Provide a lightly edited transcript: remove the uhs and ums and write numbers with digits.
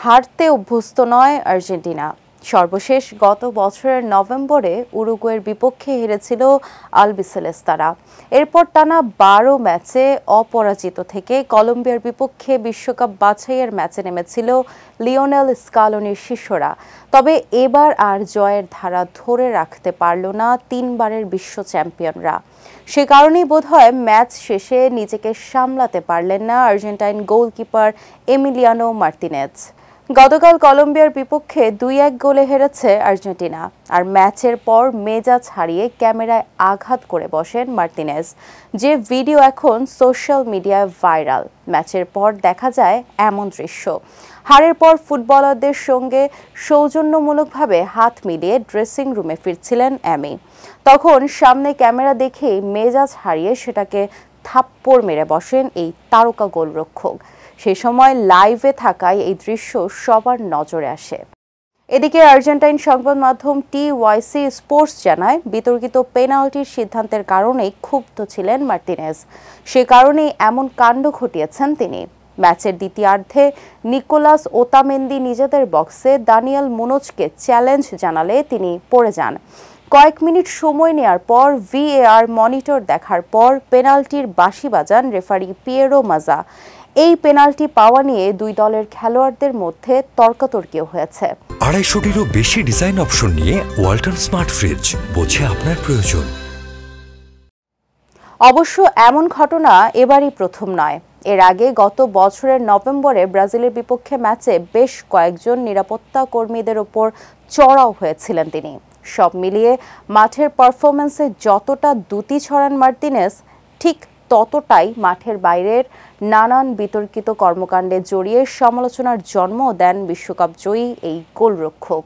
হারতে অভ্যস্ত নয় আর্জেন্টিনা। সর্বশেষ গত বছরের নভেম্বরে উরুগুয়ের বিপক্ষে হেরেছিল আলবিসেলেস্তারা। এরপর টানা ১২ ম্যাচে অপরাজিত থেকে কলম্বিয়ার বিপক্ষে বিশ্বকাপ বাছাইয়ের ম্যাচে নেমেছিল লিওনেল স্কালোনির শিষ্যরা। তবে এবার আর জয়ের ধারা ধরে রাখতে পারল না তিনবারের বিশ্ব চ্যাম্পিয়নরা। সে কারণেই বোধহয় ম্যাচ শেষে নিজেকে সামলাতে পারলেন না আর্জেন্টাইন গোলকিপার এমিলিয়ানো মার্তিনেজ। গতকাল কলম্বিয়ার বিপক্ষে ২-১ গোলে হেরেছে আর্জেন্টিনা। আর ম্যাচের পর মেজাজ হারিয়ে ক্যামেরায় আঘাত করে বসেন মার্তিনেজ, যে ভিডিও এখন সোশ্যাল মিডিয়ায় ভাইরাল। ম্যাচের পর দেখা যায় এমন দৃশ্য। হারের পর ফুটবলারদের সঙ্গে সৌজন্যমূলকভাবে হাত মিলিয়ে ড্রেসিং রুমে ফিরছিলেন এমি। তখন সামনে ক্যামেরা দেখেই মেজাজ হারিয়ে সেটাকে থাপ্পড় মেরে বসেন এই তারকা গোলরক্ষক। সে সময় লাইভে থাকায় এই দৃশ্য সবার নজরে আসে। এদিকে আর্জেন্টাইন সংবাদ মাধ্যম TYC স্পোর্টস জানায়, বিতর্কিত পেনাল্টির সিদ্ধান্তের কারণেই ক্ষুব্ধ ছিলেন মার্তিনেজ। সে কারণেই এমন কাণ্ড ঘটিয়েছেন তিনি। ম্যাচের দ্বিতীয়ার্ধে নিকোলাস ওতামেন্দি নিজেদের বক্সে দানিয়েল মুনোজকে চ্যালেঞ্জ জানালে তিনি পড়ে যান। কয়েক মিনিট সময় নেয়ার পর VAR মনিটর দেখার পর পেনাল্টির বাঁশি বাজান রেফারি পিয়েরো মাজা। এই পেনাল্টি পাওয়া নিয়ে দুই দলের খেলোয়াড়দের মধ্যে তর্কাতর্কিও হয়েছে। ২৫০টিরও বেশি ডিজাইন অপশন নিয়ে ওয়ালটন স্মার্ট ফ্রিজ, বোঝে আপনার প্রয়োজন। অবশ্য এমন ঘটনা এবারই প্রথম নয়। এর আগে গত বছরের নভেম্বরে ব্রাজিলের বিপক্ষে ম্যাচে বেশ কয়েকজন নিরাপত্তা কর্মীদের ওপর চড়াও হয়েছিলেন তিনি। সব মিলিয়ে মাঠের পারফরম্যান্সে যতটা দ্যুতি ছড়ান মার্তিনেজ, ঠিক ততটাই মাঠের বাইরের নানান বিতর্কিত কর্মকাণ্ডে জড়িয়ে সমালোচনার জন্ম দেন বিশ্বকাপ জয়ী এই গোলরক্ষক।